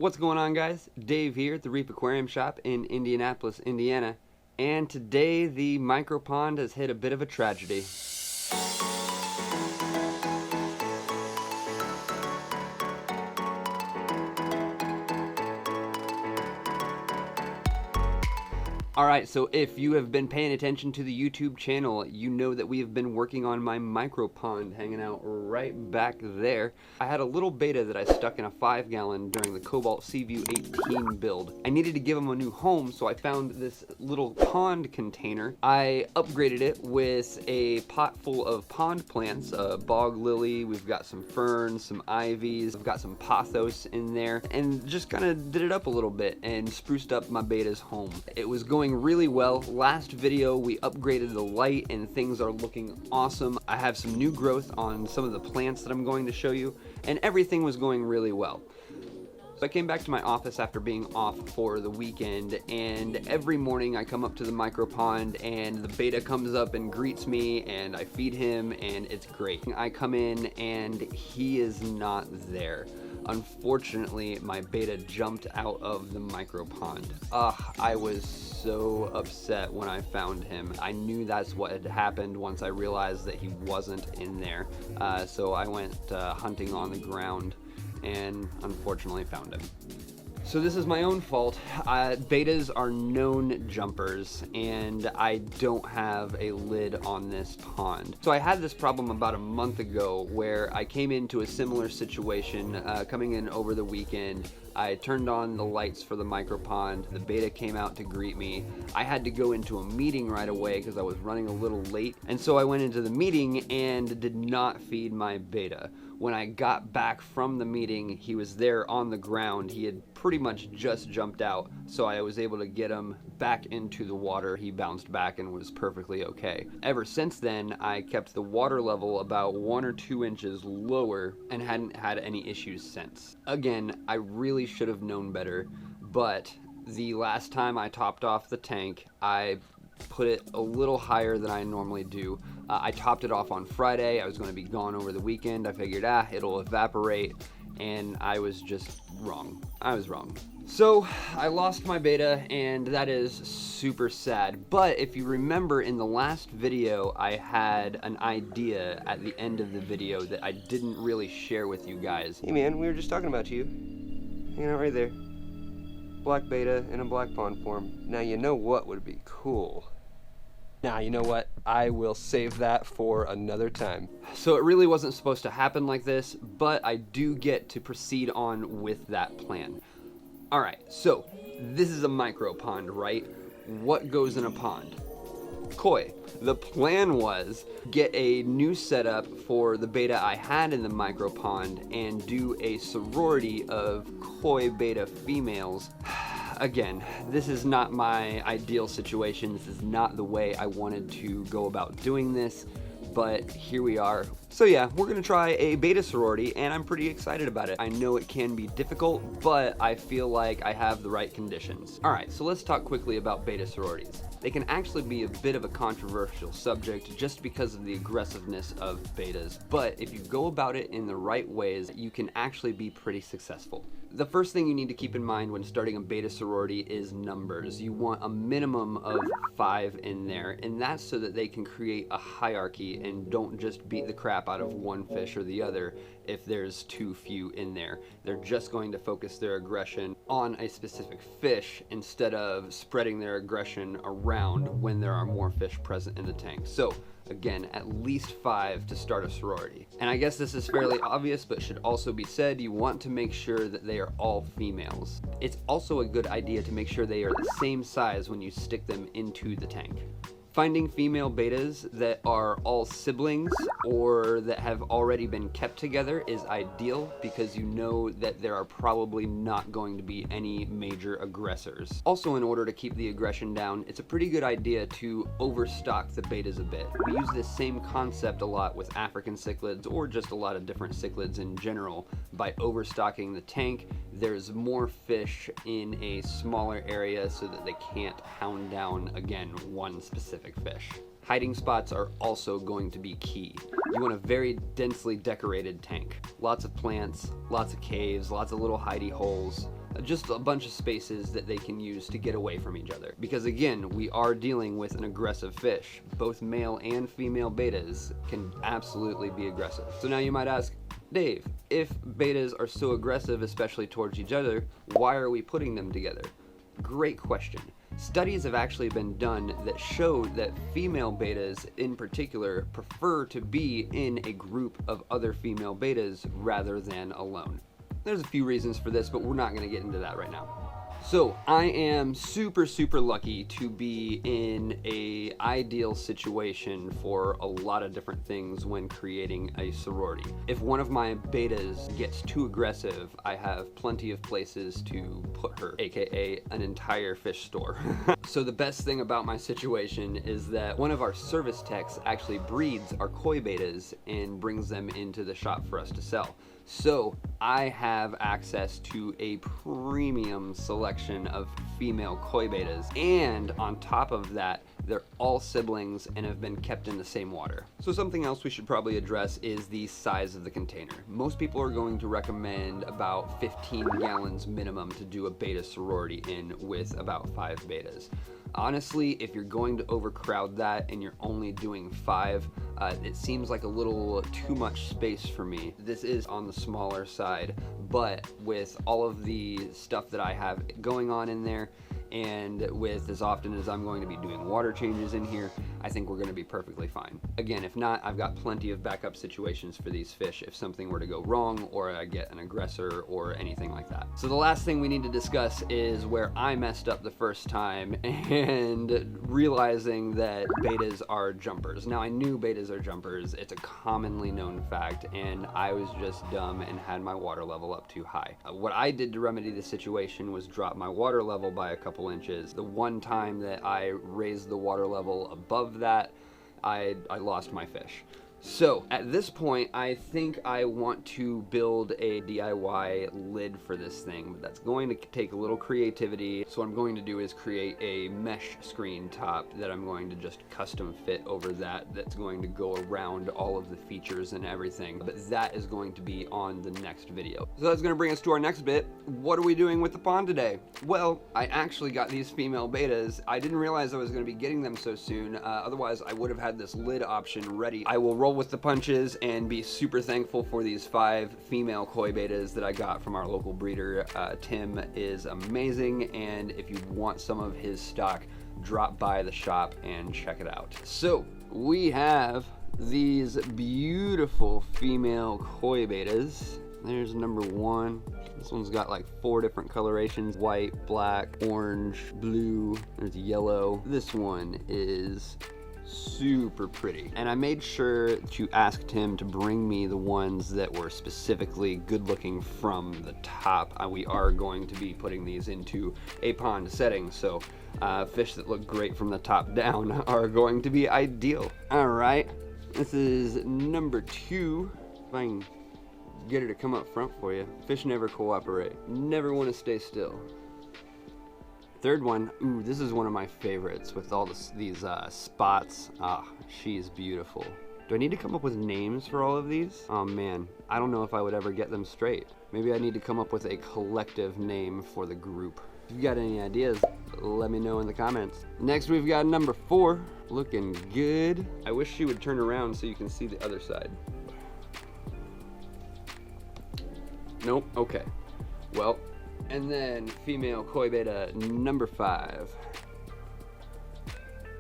What's going on, guys? Dave here at the Reef Aquarium shop in Indianapolis, Indiana, and today the micro pond has hit a bit of a tragedy. Alright, so if you have been paying attention to the YouTube channel, you know that we have been working on my micro pond hanging out right back there. I had a little beta that I stuck in a 5-gallon during the Cobalt Seaview 18 build. I needed to give him a new home, so I found this little pond container. I upgraded it with a pot full of pond plants, a bog lily, we've got some ferns, some ivies, I've got some pothos in there, and just kind of did it up a little bit and spruced up my beta's home. It was going really well. Last video we upgraded the light and things are looking awesome. I have some new growth on some of the plants that I'm going to show you, and everything was going really well. So I came back to my office after being off for the weekend, and every morning I come up to the micro pond and the beta comes up and greets me and I feed him and it's great. I come in and he is not there. Unfortunately, my beta jumped out of the micro pond. I was so upset when I found him. I knew that's what had happened once I realized that he wasn't in there. So I went hunting on the ground and unfortunately found him. So this is my own fault. Betas are known jumpers and I don't have a lid on this pond. So I had this problem about a month ago where I came into a similar situation coming in over the weekend. I turned on the lights for the micro pond, the beta came out to greet me. I had to go into a meeting right away because I was running a little late, and so I went into the meeting and did not feed my beta. When I got back from the meeting, he was there on the ground. He had pretty much just jumped out, so I was able to get him back into the water. He bounced back and was perfectly okay. Ever since then, I kept the water level about 1 or 2 inches lower and hadn't had any issues since. Again, I really should have known better, but the last time I topped off the tank, I put it a little higher than I normally do. I topped it off on Friday. I was going to be gone over the weekend. I figured, it'll evaporate, and I was just wrong. I was wrong. So I lost my beta, and that is super sad. But if you remember in the last video, I had an idea at the end of the video that I didn't really share with you guys. Hey man, we were just talking about you. Hanging out right there. Black beta in a black pond form. Now you know what would be cool. Now you know what? I will save that for another time. So it really wasn't supposed to happen like this, but I do get to proceed on with that plan. Alright, so this is a micro pond, right? What goes in a pond? Koi. The plan was get a new setup for the beta I had in the micro pond and do a sorority of koi beta females. Again, this is not my ideal situation. This is not the way I wanted to go about doing this, but here we are. So yeah, we're gonna try a beta sorority and I'm pretty excited about it. I know it can be difficult, but I feel like I have the right conditions. Alright, so let's talk quickly about beta sororities. They can actually be a bit of a controversial subject just because of the aggressiveness of betas, but if you go about it in the right ways, you can actually be pretty successful. The first thing you need to keep in mind when starting a beta sorority is numbers. You want a minimum of 5 in there, and that's so that they can create a hierarchy and don't just beat the crap out of one fish or the other if there's too few in there. They're just going to focus their aggression on a specific fish instead of spreading their aggression around when there are more fish present in the tank. So again, at least 5 to start a sorority. And I guess this is fairly obvious, but should also be said, you want to make sure that they are all females. It's also a good idea to make sure they are the same size when you stick them into the tank. Finding female betas that are all siblings or that have already been kept together is ideal because you know that there are probably not going to be any major aggressors. Also, in order to keep the aggression down, it's a pretty good idea to overstock the betas a bit. We use this same concept a lot with African cichlids or just a lot of different cichlids in general. By overstocking the tank, there's more fish in a smaller area so that they can't hound down, again, one specific fish. Hiding spots are also going to be key. You want a very densely decorated tank. Lots of plants, lots of caves, lots of little hidey holes. just a bunch of spaces that they can use to get away from each other. Because again, we are dealing with an aggressive fish. Both male and female bettas can absolutely be aggressive. So now you might ask, Dave, if bettas are so aggressive, especially towards each other, why are we putting them together? Great question. Studies have actually been done that show that female bettas in particular prefer to be in a group of other female bettas rather than alone. There's a few reasons for this, but we're not going to get into that right now. So I am super lucky to be in an ideal situation for a lot of different things when creating a sorority. If one of my bettas gets too aggressive, I have plenty of places to put her, aka an entire fish store. So the best thing about my situation is that one of our service techs actually breeds our koi bettas and brings them into the shop for us to sell. So I have access to a premium selection of female koi bettas, and on top of that, they're all siblings and have been kept in the same water. So something else we should probably address is the size of the container. Most people are going to recommend about 15 gallons minimum to do a betta sorority in with about 5 bettas. Honestly, if you're going to overcrowd that and you're only doing 5, it seems like a little too much space for me. This is on the smaller side, but with all of the stuff that I have going on in there, and with as often as I'm going to be doing water changes in here, I think we're going to be perfectly fine. Again, if not, I've got plenty of backup situations for these fish if something were to go wrong or I get an aggressor or anything like that. So the last thing we need to discuss is where I messed up the first time and realizing that bettas are jumpers. Now I knew bettas are jumpers, it's a commonly known fact, and I was just dumb and had my water level up too high. What I did to remedy the situation was drop my water level by a couple inches. The one time that I raised the water level above that, I lost my fish. So at this point, I think I want to build a DIY lid for this thing, but that's going to take a little creativity. So what I'm going to do is create a mesh screen top that I'm going to just custom fit over that's going to go around all of the features and everything. But that is going to be on the next video. So that's going to bring us to our next bit. What are we doing with the pond today? Well, I actually got these female bettas. I didn't realize I was going to be getting them so soon. Otherwise, I would have had this lid option ready. I will roll with the punches and be super thankful for these 5 female koi bettas that I got from our local breeder. Tim is amazing, and if you want some of his stock, drop by the shop and check it out. So we have these beautiful female koi bettas. There's number 1. This one's got like 4 different colorations: white, black, orange, blue, there's yellow. This one is super pretty, and I made sure to ask Tim to bring me the ones that were specifically good looking from the top. We are going to be putting these into a pond setting, so fish that look great from the top down are going to be ideal. All right, this is number 2. If I can get her to come up front for you. Fish never cooperate, never want to stay still. Third one, ooh, this is one of my favorites with all these spots. Ah, she's beautiful. Do I need to come up with names for all of these? Oh man, I don't know if I would ever get them straight. Maybe I need to come up with a collective name for the group. If you got any ideas, let me know in the comments. Next, we've got number 4, looking good. I wish she would turn around so you can see the other side. Nope, okay. Well, and then female koi betta number 5.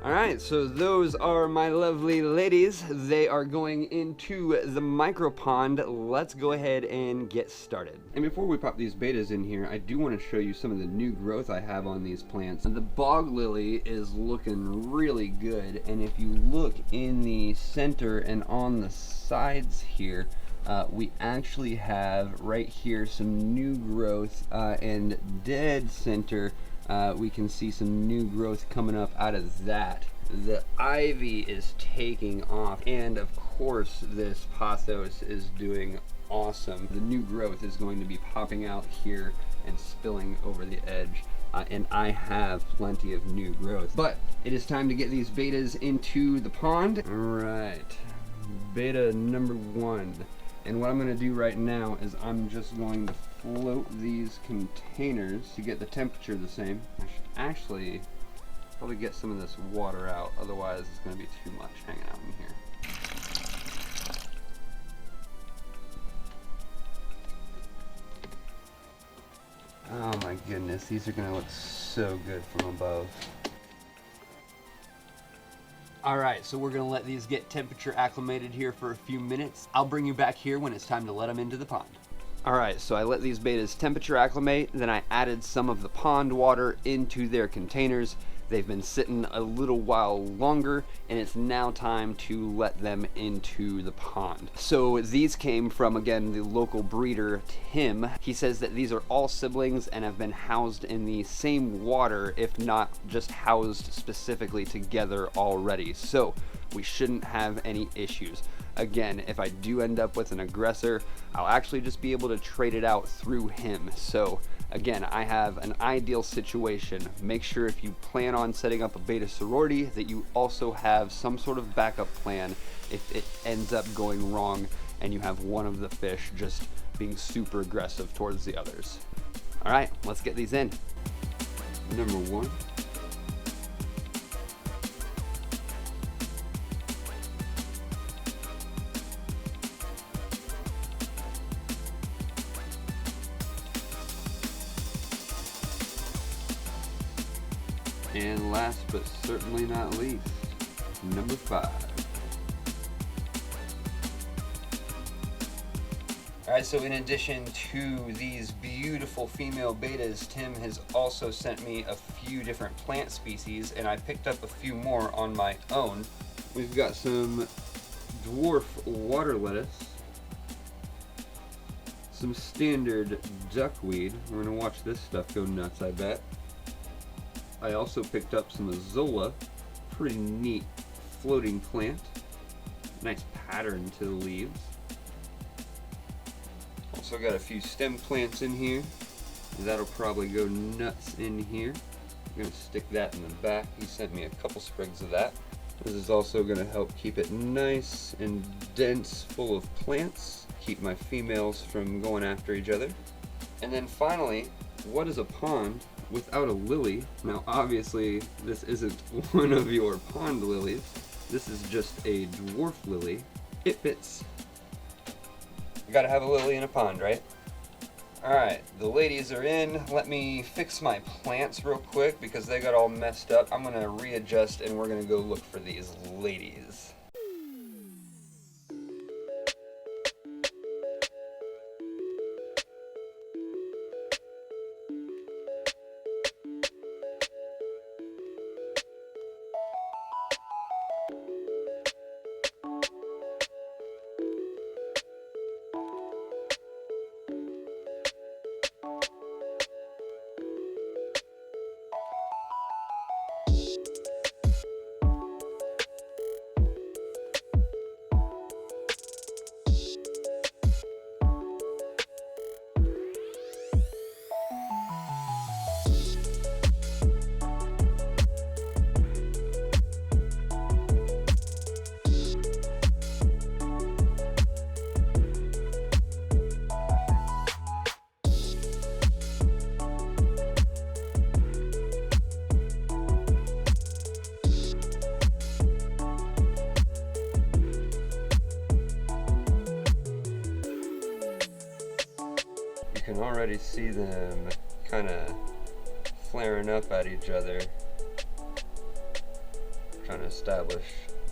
All right, so those are my lovely ladies. They are going into the micro pond. Let's go ahead and get started. And before we pop these bettas in here, I do want to show you some of the new growth I have on these plants. The bog lily is looking really good, and if you look in the center and on the sides here, we actually have right here some new growth, and dead center we can see some new growth coming up out of that. The ivy is taking off, and of course this pothos is doing awesome. The new growth is going to be popping out here and spilling over the edge, and I have plenty of new growth. But it is time to get these bettas into the pond. All right, betta number 1. And what I'm going to do right now is I'm just going to float these containers to get the temperature the same. I should actually probably get some of this water out, otherwise it's going to be too much hanging out in here. Oh my goodness, these are going to look so good from above. Alright, so we're going to let these get temperature acclimated here for a few minutes. I'll bring you back here when it's time to let them into the pond. Alright, so I let these bettas temperature acclimate, then I added some of the pond water into their containers. They've been sitting a little while longer, and it's now time to let them into the pond. So these came from, again, the local breeder, Tim. He says that these are all siblings and have been housed in the same water, if not just housed specifically together already. So we shouldn't have any issues. Again, if I do end up with an aggressor, I'll actually just be able to trade it out through him. So again, I have an ideal situation. Make sure if you plan on setting up a beta sorority that you also have some sort of backup plan if it ends up going wrong and you have one of the fish just being super aggressive towards the others. All right, let's get these in. Number one. And last but certainly not least, number 5. Alright, so in addition to these beautiful female bettas, Tim has also sent me a few different plant species, and I picked up a few more on my own. We've got some dwarf water lettuce, some standard duckweed. We're going to watch this stuff go nuts, I bet. I also picked up some Azolla, pretty neat floating plant, nice pattern to the leaves. Also got a few stem plants in here, that'll probably go nuts in here. I'm going to stick that in the back. He sent me a couple sprigs of that. This is also going to help keep it nice and dense, full of plants, keep my females from going after each other. And then finally, what is a pond without a lily? Now obviously this isn't one of your pond lilies, this is just a dwarf lily. It fits. You gotta have a lily in a pond, right? Alright, the ladies are in. Let me fix my plants real quick because they got all messed up. I'm gonna readjust and we're gonna go look for these ladies. You can already see them kind of flaring up at each other, trying to establish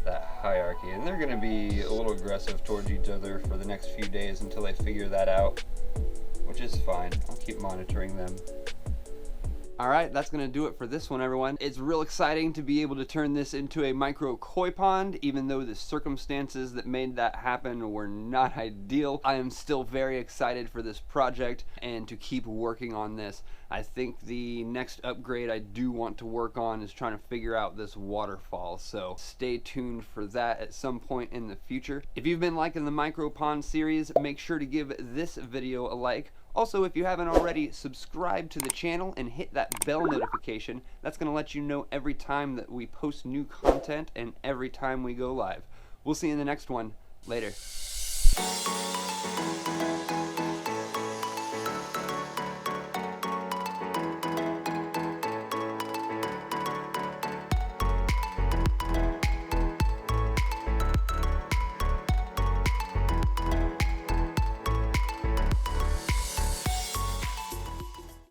that hierarchy, and they're going to be a little aggressive towards each other for the next few days until they figure that out, which is fine. I'll keep monitoring them. Alright, that's going to do it for this one, everyone. It's real exciting to be able to turn this into a micro koi pond, even though the circumstances that made that happen were not ideal. I am still very excited for this project and to keep working on this. I think the next upgrade I do want to work on is trying to figure out this waterfall, so stay tuned for that at some point in the future. If you've been liking the micro pond series, make sure to give this video a like. Also, if you haven't already, subscribe to the channel and hit that bell notification. That's going to let you know every time that we post new content and every time we go live. We'll see you in the next one. Later.